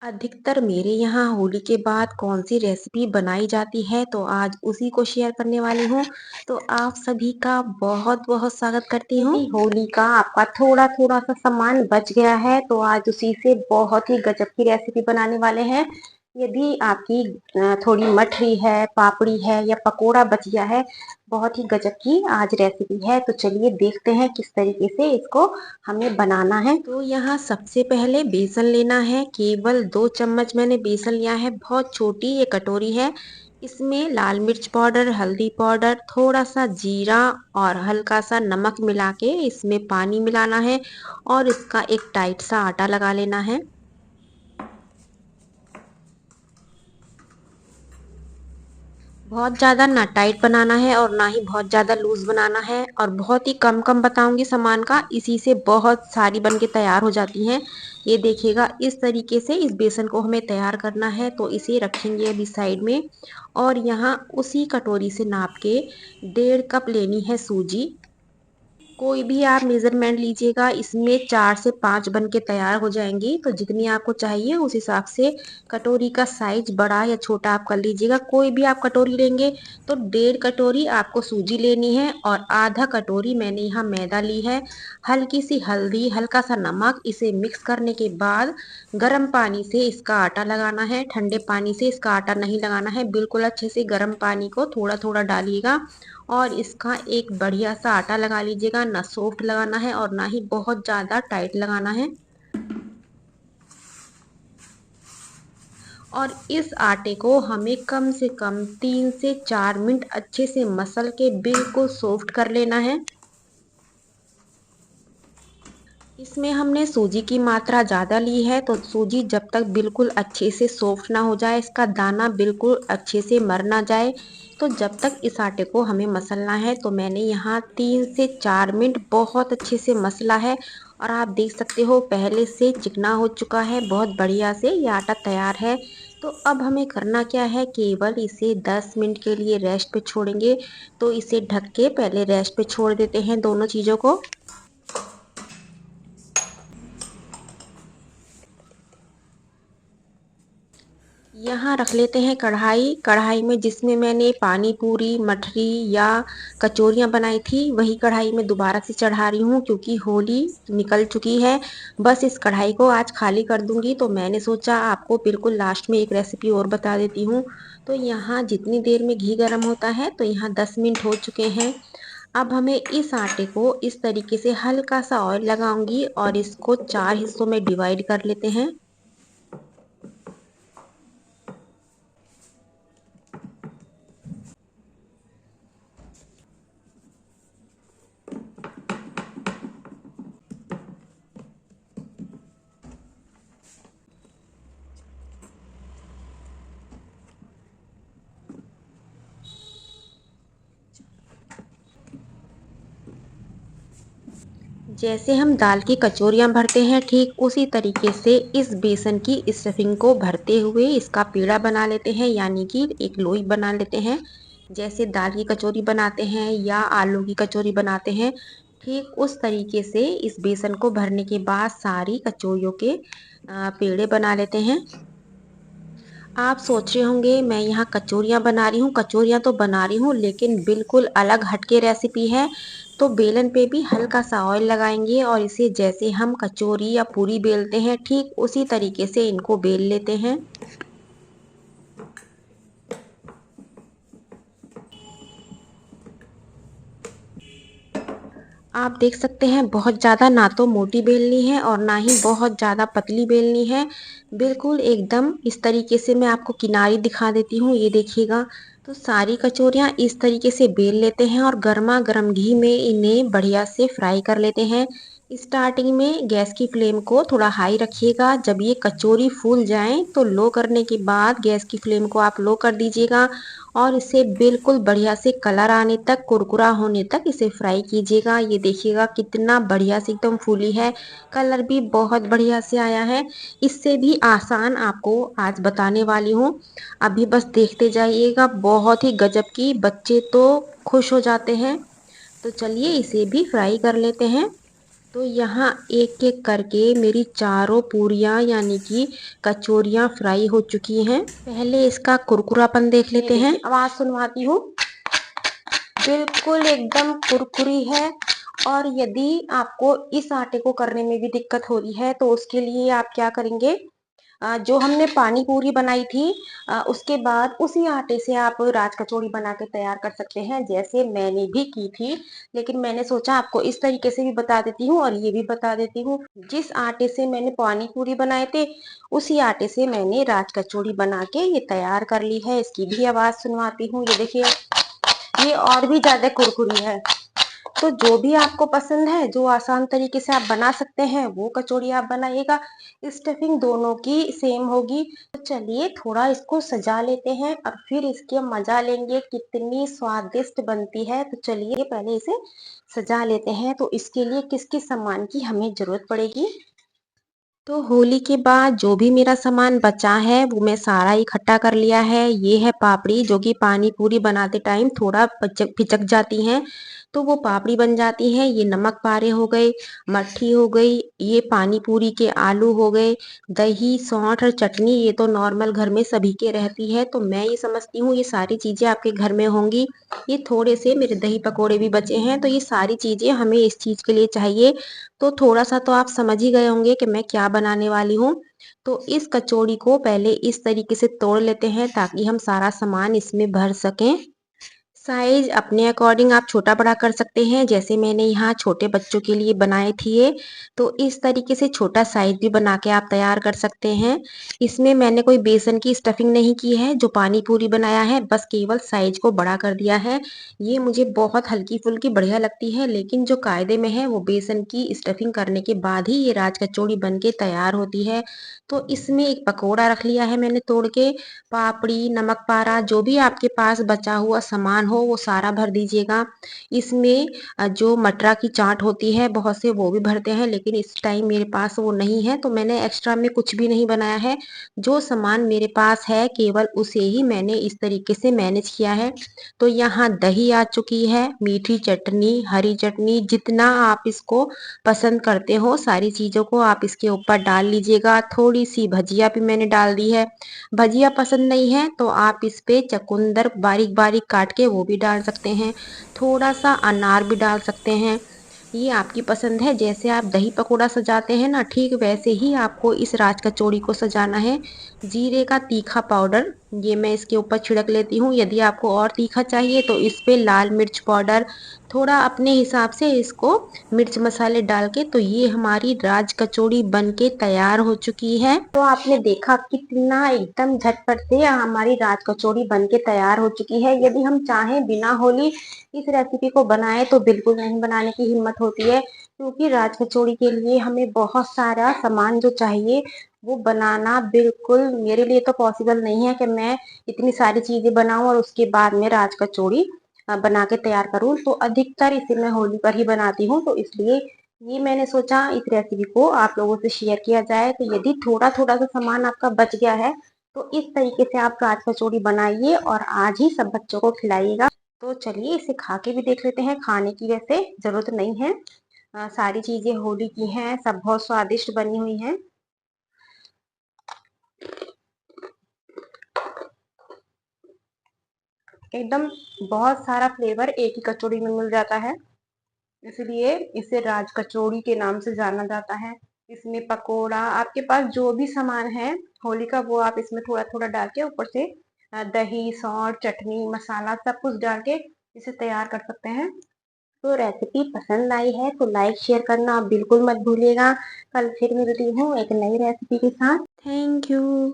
अधिकतर मेरे यहाँ होली के बाद कौन-सी रेसिपी बनाई जाती है, तो आज उसी को शेयर करने वाली हूँ। तो आप सभी का बहुत-बहुत स्वागत करती हूँ। यदि होली का आपका थोड़ा-थोड़ा सा सामान बच गया है, तो आज उसी से बहुत ही गजब की रेसिपी बनाने वाले हैं। यदि आपकी थोड़ी मठरी है, पापड़ी है या पकोड़ा बच गया है, बहुत ही गजब की आज रेसिपी है। तो चलिए देखते हैं किस तरीके से इसको हमें बनाना है। तो यहाँ सबसे पहले बेसन लेना है। केवल 2 चम्मच मैंने बेसन लिया है। बहुत छोटी ये कटोरी है। इसमें लाल मिर्च पाउडर, हल्दी पाउडर, थोड़ा सा जीरा और हल्का सा नमक मिला के इसमें पानी मिलाना है और इसका एक टाइट सा आटा लगा लेना है। बहुत ज़्यादा ना टाइट बनाना है और ना ही बहुत ज़्यादा लूज़ बनाना है, और बहुत ही कम कम बताऊंगी सामान का, इसी से बहुत सारी बन के तैयार हो जाती हैं। ये देखिएगा, इस तरीके से इस बेसन को हमें तैयार करना है। तो इसे रखेंगे अभी साइड में। और यहाँ उसी कटोरी से नाप के 1.5 कप लेनी है सूजी। कोई भी आप मेजरमेंट लीजिएगा, इसमें 4 से 5 बन के तैयार हो जाएंगी। तो जितनी आपको चाहिए उस हिसाब से कटोरी का साइज बड़ा या छोटा आप कर लीजिएगा। कोई भी आप कटोरी लेंगे तो 1.5 कटोरी आपको सूजी लेनी है और आधा कटोरी मैंने यहाँ मैदा ली है। हल्की सी हल्दी, हल्का सा नमक, इसे मिक्स करने के बाद गर्म पानी से इसका आटा लगाना है। ठंडे पानी से इसका आटा नहीं लगाना है, बिल्कुल अच्छे से गर्म पानी को थोड़ा थोड़ा डालिएगा और इसका एक बढ़िया सा आटा लगा लीजिएगा। ना सॉफ्ट लगाना है और ना ही बहुत ज़्यादा टाइट लगाना है। और इस आटे को हमें कम से कम 3 से 4 मिनट अच्छे से मसल के बिल्कुल सॉफ्ट कर लेना है। इसमें हमने सूजी की मात्रा ज़्यादा ली है, तो सूजी जब तक बिल्कुल अच्छे से सॉफ्ट ना हो जाए, इसका दाना बिल्कुल अच्छे से मर ना जाए, तो जब तक इस आटे को हमें मसलना है। तो मैंने यहाँ 3 से 4 मिनट बहुत अच्छे से मसला है और आप देख सकते हो पहले से चिकना हो चुका है। बहुत बढ़िया से ये आटा तैयार है। तो अब हमें करना क्या है, केवल इसे 10 मिनट के लिए रेस्ट पे छोड़ेंगे। तो इसे ढक के पहले रेस्ट पे छोड़ देते हैं दोनों चीज़ों को। यहाँ रख लेते हैं कढ़ाई। कढ़ाई में जिसमें मैंने पानी पूरी, मठरी या कचौरियाँ बनाई थी, वही कढ़ाई में दोबारा से चढ़ा रही हूँ क्योंकि होली निकल चुकी है। बस इस कढ़ाई को आज खाली कर दूंगी। तो मैंने सोचा आपको बिल्कुल लास्ट में एक रेसिपी और बता देती हूँ। तो यहाँ जितनी देर में घी गर्म होता है, तो यहाँ 10 मिनट हो चुके हैं। अब हमें इस आटे को इस तरीके से हल्का सा ऑयल लगाऊंगी और इसको 4 हिस्सों में डिवाइड कर लेते हैं। जैसे हम दाल की कचौरियाँ भरते हैं, ठीक उसी तरीके से इस बेसन की स्टफिंग को भरते हुए इसका पेड़ा बना लेते हैं, यानी कि एक लोई बना लेते हैं। जैसे दाल की कचौरी बनाते हैं या आलू की कचौरी बनाते हैं, ठीक उस तरीके से इस बेसन को भरने के बाद सारी कचौरियों के पेड़े बना लेते हैं। आप सोच रहे होंगे मैं यहाँ कचौरियाँ बना रही हूँ। कचौरियाँ तो बना रही हूँ, लेकिन बिल्कुल अलग हटके रेसिपी है। तो बेलन पे भी हल्का सा ऑयल लगाएंगे और इसे जैसे हम कचौरी या पूरी बेलते हैं, ठीक उसी तरीके से इनको बेल लेते हैं। आप देख सकते हैं बहुत ज़्यादा ना तो मोटी बेलनी है और ना ही बहुत ज़्यादा पतली बेलनी है। बिल्कुल एकदम इस तरीके से मैं आपको किनारी दिखा देती हूँ, ये देखिएगा। तो सारी कचौरियाँ इस तरीके से बेल लेते हैं और गर्मा गर्म घी में इन्हें बढ़िया से फ्राई कर लेते हैं। स्टार्टिंग में गैस की फ्लेम को थोड़ा हाई रखिएगा। जब ये कचौरी फूल जाएं तो लो करने के बाद गैस की फ्लेम को आप लो कर दीजिएगा और इसे बिल्कुल बढ़िया से कलर आने तक, कुरकुरा होने तक इसे फ्राई कीजिएगा। ये देखिएगा कितना बढ़िया से एकदम फूली है। कलर भी बहुत बढ़िया से आया है। इससे भी आसान आपको आज बताने वाली हूँ। अभी बस देखते जाइएगा, बहुत ही गजब की, बच्चे तो खुश हो जाते हैं। तो चलिए इसे भी फ्राई कर लेते हैं। तो यहाँ एक एक करके मेरी चारों पूरियाँ यानी कि कचौरियाँ फ्राई हो चुकी हैं। पहले इसका कुरकुरापन देख लेते हैं। आवाज़ सुनवाती हूँ, बिल्कुल एकदम कुरकुरी है। और यदि आपको इस आटे को करने में भी दिक्कत हो रही है तो उसके लिए आप क्या करेंगे, जो हमने पानी पूरी बनाई थी उसके बाद उसी आटे से आप राज कचौड़ी बना के तैयार कर सकते हैं, जैसे मैंने भी की थी। लेकिन मैंने सोचा आपको इस तरीके से भी बता देती हूँ और ये भी बता देती हूँ। जिस आटे से मैंने पानी पूरी बनाए थे उसी आटे से मैंने राज कचौड़ी बना के ये तैयार कर ली है। इसकी भी आवाज सुनवाती हूँ। ये देखिए, ये और भी ज्यादा कुरकुरी है। तो जो भी आपको पसंद है, जो आसान तरीके से आप बना सकते हैं, वो कचौड़ी आप बनाइएगा। स्टफिंग दोनों की सेम होगी। तो चलिए थोड़ा इसको सजा लेते हैं और फिर इसके मजा लेंगे कितनी स्वादिष्ट बनती है। तो चलिए पहले इसे सजा लेते हैं। तो इसके लिए किस किस सामान की हमें जरूरत पड़ेगी। तो होली के बाद जो भी मेरा सामान बचा है वो मैं सारा इकट्ठा कर लिया है। ये है पापड़ी, जो कि पानी पूरी बनाते टाइम थोड़ा पिचक जाती हैं, तो वो पापड़ी बन जाती है। ये नमक पारे हो गए, मट्ठी हो गई, ये पानी पूरी के आलू हो गए, दही, सौंठ और चटनी ये तो नॉर्मल घर में सभी के रहती है। तो मैं ये समझती हूँ ये सारी चीज़ें आपके घर में होंगी। ये थोड़े से मेरे दही पकोड़े भी बचे हैं, तो ये सारी चीज़ें हमें इस चीज़ के लिए चाहिए। तो थोड़ा-सा तो आप समझ ही गए होंगे कि मैं क्या बनाने वाली हूँ। तो इस कचौड़ी को पहले इस तरीके से तोड़ लेते हैं ताकि हम सारा सामान इसमें भर सकें। साइज अपने अकॉर्डिंग आप छोटा बड़ा कर सकते हैं। जैसे मैंने यहाँ छोटे बच्चों के लिए बनाए थे ये, तो इस तरीके से छोटा साइज भी बना के आप तैयार कर सकते हैं। इसमें मैंने कोई बेसन की स्टफिंग नहीं की है, जो पानी पूरी बनाया है, बस केवल साइज को बड़ा कर दिया है। ये मुझे बहुत हल्की फुल्की बढ़िया लगती है, लेकिन जो कायदे में है वो बेसन की स्टफिंग करने के बाद ही ये राज कचौड़ी बन के तैयार होती है। तो इसमें एक पकौड़ा रख लिया है मैंने तोड़ के। पापड़ी, नमक पारा, जो भी आपके पास बचा हुआ सामान हो वो सारा भर दीजिएगा। इसमें जो मटरा की चाट होती है, बहुत से वो भी भरते हैं, लेकिन इस टाइम मेरे पास वो नहीं है, तो मैंने एक्स्ट्रा में कुछ भी नहीं बनाया है। जो सामान मेरे पास है केवल उसे ही मैंने इस तरीके से मैनेज किया है। तो यहाँ दही आ चुकी है, मीठी चटनी, हरी चटनी, जितना आप इसको पसंद करते हो सारी चीज़ों को आप इसके ऊपर डाल लीजिएगा। थोड़ी सी भजिया भी मैंने डाल दी है। भजिया पसंद नहीं है तो आप इस पे चुकंदर बारीक बारीक काट के वो भी डाल सकते हैं। थोड़ा सा अनार भी डाल सकते हैं। ये आपकी पसंद है। जैसे आप दही पकोड़ा सजाते हैं ना, ठीक वैसे ही आपको इस राज कचौड़ी को सजाना है। जीरे का तीखा पाउडर ये मैं इसके ऊपर छिड़क लेती हूँ। यदि आपको और तीखा चाहिए तो इस पे लाल मिर्च पाउडर, थोड़ा अपने हिसाब से इसको मिर्च मसाले डाल के, तो ये हमारी राज कचौड़ी बन के तैयार हो चुकी है। तो आपने देखा कितना एकदम झटपट से हमारी राज कचौड़ी बन के तैयार हो चुकी है। यदि हम चाहें बिना होली इस रेसिपी को बनाए तो बिल्कुल नहीं बनाने की हिम्मत होती है, क्योंकि राज कचौड़ी के लिए हमें बहुत सारा सामान जो चाहिए वो बनाना बिल्कुल मेरे लिए तो पॉसिबल नहीं है कि मैं इतनी सारी चीजें बनाऊं और उसके बाद में राज कचौड़ी बना के तैयार करूं। तो अधिकतर इसे मैं होली पर ही बनाती हूँ, तो इसलिए ये मैंने सोचा इस रेसिपी को आप लोगों से शेयर किया जाए। तो यदि थोड़ा थोड़ा सा सामान आपका बच गया है तो इस तरीके से आप राज कचौड़ी बनाइए और आज ही सब बच्चों को खिलाइएगा। तो चलिए इसे खा के भी देख लेते हैं। खाने की वैसे जरूरत नहीं है, सारी चीजें होली की हैं, सब बहुत स्वादिष्ट बनी हुई हैं। एकदम बहुत सारा फ्लेवर एक ही कचौड़ी में मिल जाता है, इसलिए इसे राज कचौड़ी के नाम से जाना जाता है। इसमें पकोड़ा, आपके पास जो भी सामान है होली का वो आप इसमें थोड़ा थोड़ा डाल के ऊपर से दही, सौंठ, चटनी, मसाला सब कुछ डाल के इसे तैयार कर सकते हैं। तो रेसिपी पसंद आई है तो लाइक शेयर करना बिल्कुल मत भूलिएगा। कल फिर मिलती हूँ एक नई रेसिपी के साथ। Thank you.